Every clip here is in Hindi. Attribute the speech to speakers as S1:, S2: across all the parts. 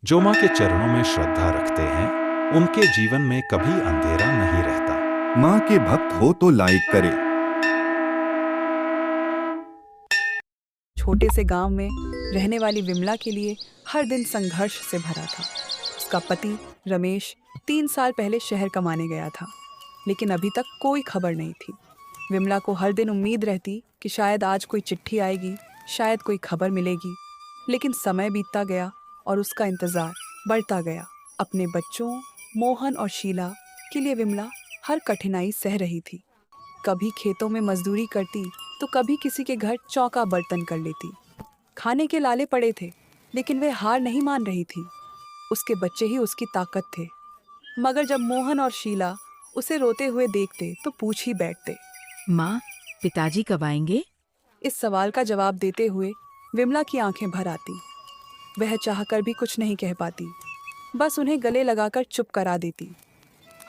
S1: जो माँ के चरणों में श्रद्धा रखते हैं उनके जीवन में कभी अंधेरा नहीं रहता।
S2: माँ के भक्त हो तो लाइक करें।
S3: छोटे से गांव में रहने वाली विमला के लिए हर दिन संघर्ष से भरा था। उसका पति रमेश 3 साल पहले शहर कमाने गया था, लेकिन अभी तक कोई खबर नहीं थी। विमला को हर दिन उम्मीद रहती कि शायद आज कोई चिट्ठी आएगी, शायद कोई खबर मिलेगी। लेकिन समय बीतता गया और उसका इंतजार बढ़ता गया। अपने बच्चों मोहन और शीला के लिए विमला हर कठिनाई सह रही थी। कभी खेतों में मजदूरी करती तो कभी किसी के घर चौका बर्तन कर लेती। खाने के लाले पड़े थे, लेकिन वे हार नहीं मान रही थी। उसके बच्चे ही उसकी ताकत थे। मगर जब मोहन और शीला उसे रोते हुए देखते तो पूछ ही बैठते।
S4: माँ, पिताजी कब आएंगे?
S3: इस सवाल का जवाब देते हुए विमला की आंखें भर आती। वह चाहकर भी कुछ नहीं कह पाती, बस उन्हें गले लगाकर चुप करा देती।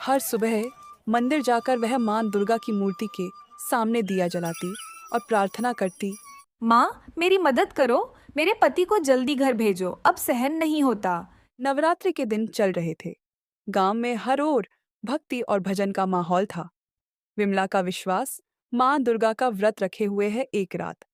S3: हर सुबह मंदिर जाकर वह मां दुर्गा की मूर्ति के सामने दिया जलाती और प्रार्थना करती।
S5: माँ, मेरी मदद करो, मेरे पति को जल्दी घर भेजो, अब सहन नहीं होता।
S3: नवरात्रि के दिन चल रहे थे। गांव में हर ओर भक्ति और भजन का माहौल था। विमला का विश्वास मां दुर्गा का व्रत रखे हुए है। एक रात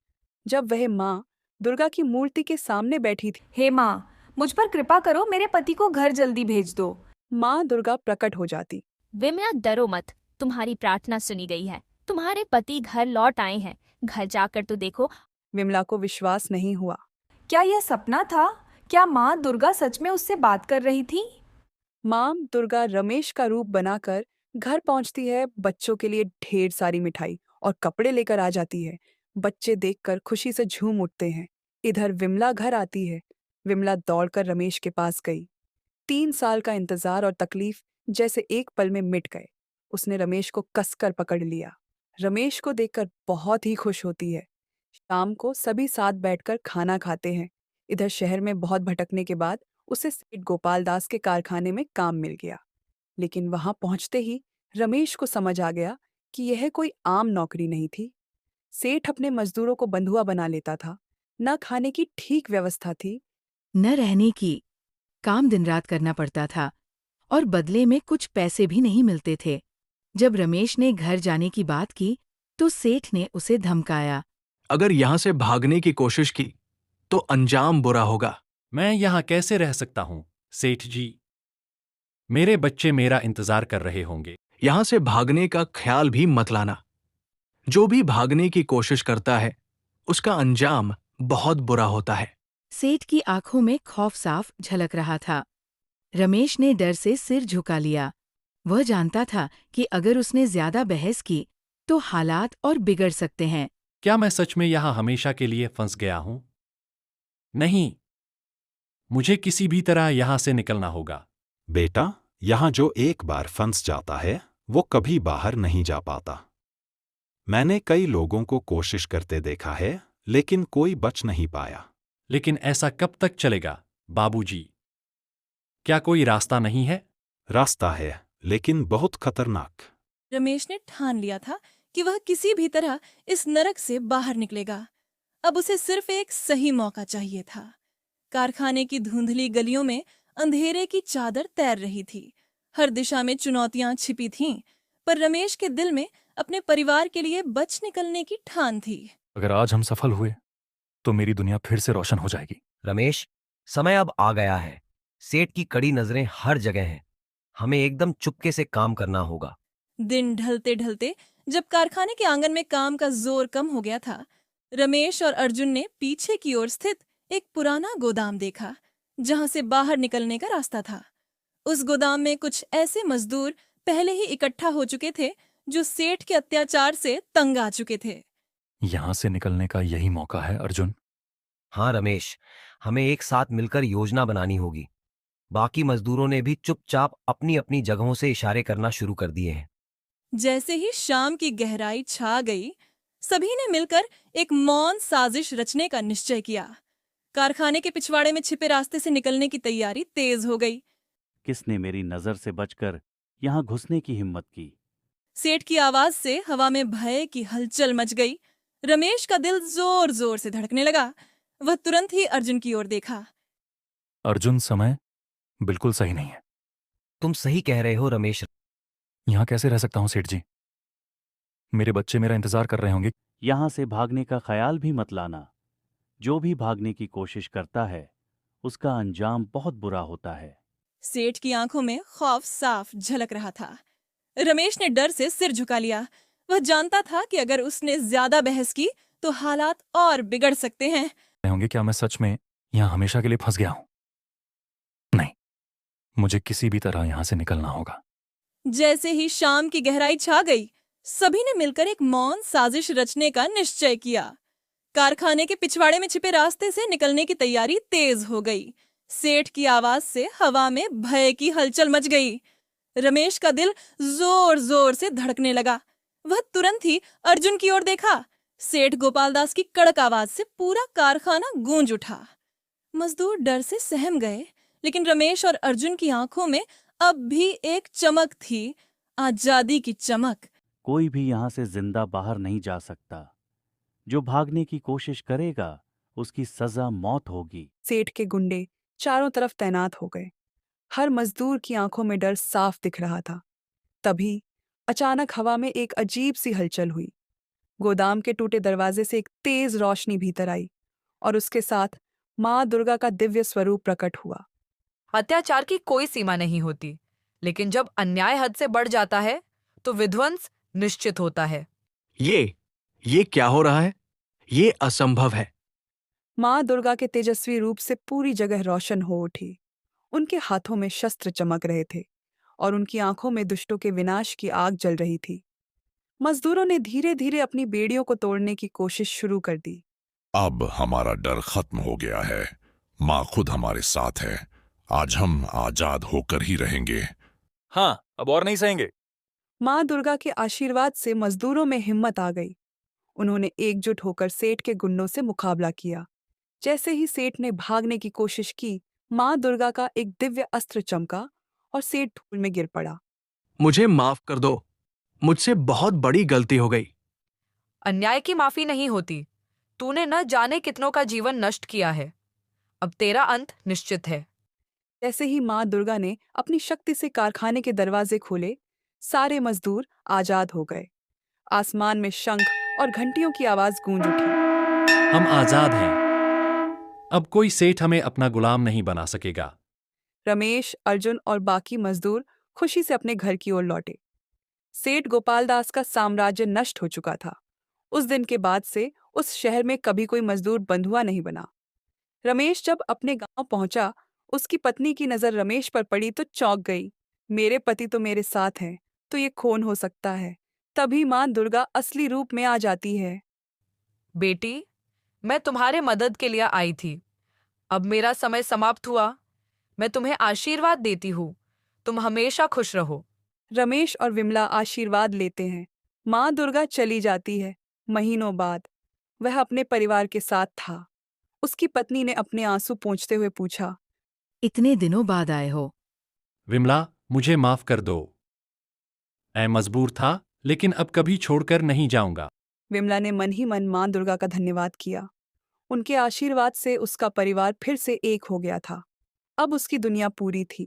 S3: जब वह मां दुर्गा की मूर्ति के सामने बैठी थी,
S5: हे माँ, मुझ पर कृपा करो, मेरे पति को घर जल्दी भेज दो।
S3: मां दुर्गा प्रकट हो जाती।
S6: विमला, डरो मत, तुम्हारी प्रार्थना सुनी गई है। तुम्हारे पति घर लौट आए हैं, घर जाकर तो देखो।
S3: विमला को विश्वास नहीं हुआ।
S5: क्या यह सपना था? क्या माँ दुर्गा सच में उससे बात कर रही थी?
S3: मां दुर्गा रमेश का रूप बनाकर घर पहुंचती है। बच्चों के लिए ढेर सारी मिठाई और कपड़े लेकर आ जाती है। बच्चे देखकर खुशी से झूम उठते हैं। इधर विमला घर आती है। विमला दौड़कर रमेश के पास गई। 3 साल का इंतजार और तकलीफ जैसे एक पल में मिट गए। उसने रमेश को कसकर पकड़ लिया। रमेश को देखकर बहुत ही खुश होती है। शाम को सभी साथ बैठकर खाना खाते हैं। इधर शहर में बहुत भटकने के बाद उसे सेठ गोपाल दास के कारखाने में काम मिल गया। लेकिन वहां पहुंचते ही रमेश को समझ आ गया कि यह कोई आम नौकरी नहीं थी। सेठ अपने मजदूरों को बंधुआ बना लेता था। न खाने की ठीक व्यवस्था थी,
S4: न रहने की। काम दिन रात करना पड़ता था और बदले में कुछ पैसे भी नहीं मिलते थे। जब रमेश ने घर जाने की बात की तो सेठ ने उसे धमकाया।
S7: अगर यहां से भागने की कोशिश की तो अंजाम बुरा होगा।
S8: मैं यहाँ कैसे रह सकता हूँ सेठ जी? मेरे बच्चे मेरा इंतजार कर रहे होंगे।
S7: यहां से भागने का ख्याल भी मत लाना। जो भी भागने की कोशिश करता है उसका अंजाम बहुत बुरा होता है।
S4: सेठ की आंखों में खौफ साफ झलक रहा था। रमेश ने डर से सिर झुका लिया। वह जानता था कि अगर उसने ज्यादा बहस की तो हालात और बिगड़ सकते हैं।
S8: क्या मैं सच में यहाँ हमेशा के लिए फंस गया हूँ? नहीं, मुझे किसी भी तरह यहाँ से निकलना होगा।
S1: बेटा, यहाँ जो एक बार फंस जाता है वो कभी बाहर नहीं जा पाता। मैंने कई लोगों को कोशिश करते देखा है, लेकिन कोई बच नहीं पाया।
S8: लेकिन ऐसा कब तक चलेगा बाबूजी? क्या कोई रास्ता नहीं है?
S1: रास्ता है, लेकिन बहुत खतरनाक।
S9: रमेश ने ठान लिया था कि वह किसी भी तरह इस नरक से बाहर निकलेगा। अब उसे सिर्फ एक सही मौका चाहिए था। कारखाने की धुंधली गलियों में अंधेरे की चादर तैर रही थी। हर दिशा में चुनौतियां छिपी थीं, पर रमेश के दिल में अपने परिवार के लिए बच निकलने की ठान थी।
S10: अगर आज हम सफल हुए तो मेरी दुनिया फिर से रोशन हो जाएगी।
S11: रमेश, समय अब आ गया है। सेठ की कड़ी नजरें हर जगह हैं। हमें एकदम चुपके से काम करना होगा।
S9: दिन ढलते ढलते जब कारखाने के आंगन में काम का जोर कम हो गया था, रमेश और अर्जुन ने पीछे की ओर स्थित एक पुराना गोदाम देखा, जहां से बाहर निकलने का रास्ता था। उस गोदाम में कुछ ऐसे मजदूर पहले ही इकट्ठा हो चुके थे जो सेठ के अत्याचार से तंग आ चुके थे।
S10: यहां से निकलने का यही मौका है अर्जुन।
S11: हाँ रमेश, हमें एक साथ मिलकर योजना बनानी होगी। बाकी मजदूरों ने भी चुपचाप अपनी अपनी जगहों से इशारे करना शुरू कर दिए हैं।
S9: जैसे ही शाम की गहराई छा गई, सभी ने मिलकर एक मौन साजिश रचने का निश्चय किया। कारखाने के पिछवाड़े में छिपे रास्ते से निकलने की तैयारी तेज हो गई।
S12: किसने मेरी नजर से बचकर यहाँ घुसने की हिम्मत की?
S9: सेठ की आवाज से हवा में भय की हलचल मच गई। रमेश का दिल जोर जोर से धड़कने लगा। वह तुरंत ही अर्जुन की ओर देखा।
S10: अर्जुन, समय बिल्कुल सही नहीं है।
S11: तुम सही कह रहे हो रमेश।
S10: यहाँ कैसे रह सकता हूँ सेठ जी? मेरे बच्चे मेरा इंतजार कर रहे होंगे।
S12: यहाँ से भागने का ख्याल भी मत लाना। जो भी भागने की कोशिश करता है उसका अंजाम बहुत बुरा होता है।
S9: सेठ की आंखों में खौफ साफ झलक रहा था। रमेश ने डर से सिर झुका लिया। वह जानता था कि अगर उसने ज्यादा बहस की तो हालात और बिगड़ सकते हैं।
S10: होंगे क्या मैं सच में यहाँ हमेशा के लिए फंस गया हूँ? नहीं, मुझे किसी भी तरह यहाँ से निकलना होगा।
S9: जैसे ही शाम की गहराई छा गई, सभी ने मिलकर एक मौन साजिश रचने का निश्चय किया। कारखाने के पिछवाड़े में छिपे रास्ते से निकलने की तैयारी तेज हो गई। सेठ की आवाज से हवा में भय की हलचल मच गई। रमेश का दिल जोर जोर से धड़कने लगा। वह तुरंत ही अर्जुन की ओर देखा। सेठ गोपालदास की कड़क आवाज से पूरा कारखाना गूंज उठा। मजदूर डर से सहम गए, लेकिन रमेश और अर्जुन की आंखों में अब भी एक चमक थी, आजादी की चमक।
S12: कोई भी यहाँ से जिंदा बाहर नहीं जा सकता। जो भागने की कोशिश करेगा उसकी सजा मौत होगी।
S3: सेठ के गुंडे चारों तरफ तैनात हो गए। हर मजदूर की आंखों में डर साफ दिख रहा था। तभी अचानक हवा में एक अजीब सी हलचल हुई। गोदाम के टूटे दरवाजे से एक तेज रोशनी भीतर आई और उसके साथ माँ दुर्गा का दिव्य स्वरूप प्रकट हुआ।
S13: अत्याचार की कोई सीमा नहीं होती, लेकिन जब अन्याय हद से बढ़ जाता है तो विध्वंस निश्चित होता है।
S7: ये क्या हो रहा है? ये असंभव है।
S3: माँ दुर्गा के तेजस्वी रूप से पूरी जगह रोशन हो उठी। उनके हाथों में शस्त्र चमक रहे थे और उनकी आंखों में दुष्टों के विनाश की आग जल रही थी। मजदूरों ने धीरे धीरे अपनी बेड़ियों को तोड़ने की कोशिश शुरू कर दी।
S14: अब हमारा डर खत्म हो गया है। माँ खुद हमारे साथ है। आज हम आजाद होकर ही रहेंगे।
S10: हाँ, अब और नहीं सहेंगे।
S3: माँ दुर्गा के आशीर्वाद से मजदूरों में हिम्मत आ गई। उन्होंने एकजुट होकर सेठ के गुंडों से मुकाबला किया। जैसे ही सेठ ने भागने की कोशिश की, माँ दुर्गा का एक दिव्य अस्त्र चमका और सेठ धूल में गिर पड़ा।
S7: मुझे माफ कर दो, मुझसे बहुत बड़ी गलती हो गई।
S13: अन्याय की माफी नहीं होती। तूने न जाने कितनों का जीवन नष्ट किया है। अब तेरा अंत निश्चित है।
S3: जैसे ही माँ दुर्गा ने अपनी शक्ति से कारखाने के दरवाजे खोले, सारे मजदूर आजाद हो गए। आसमान में शंख और घंटियों की आवाज गूंज उठी।
S8: हम आजाद हैं। अब कोई सेठ हमें अपना गुलाम नहीं बना सकेगा।
S3: रमेश, अर्जुन और बाकी मजदूर खुशी से अपने घर की ओर लौटे। सेठ गोपालदास का साम्राज्य नष्ट हो चुका था। उस दिन के बाद से उस शहर में कभी कोई मजदूर बंधुआ नहीं बना। रमेश जब अपने गांव पहुंचा, उसकी पत्नी की नजर रमेश पर पड़ी तो चौंक गई। मेरे पति तो मेरे साथ हैं, तो ये कौन हो सकता है? तभी माँ दुर्गा असली रूप में आ जाती है।
S13: बेटी, मैं तुम्हारे मदद के लिए आई थी। अब मेरा समय समाप्त हुआ। मैं तुम्हें आशीर्वाद देती हूँ। तुम हमेशा खुश रहो।
S3: रमेश और विमला आशीर्वाद लेते हैं। माँ दुर्गा चली जाती है। महीनों बाद वह अपने परिवार के साथ था। उसकी पत्नी ने अपने आंसू पोंछते हुए पूछा,
S4: इतने दिनों बाद आए हो?
S8: विमला, मुझे माफ कर दो। मैं मजबूर था, लेकिन अब कभी छोड़कर नहीं जाऊंगा।
S3: विमला ने मन ही मन माँ दुर्गा का धन्यवाद किया। उनके आशीर्वाद से उसका परिवार फिर से एक हो गया था। अब उसकी दुनिया पूरी थी।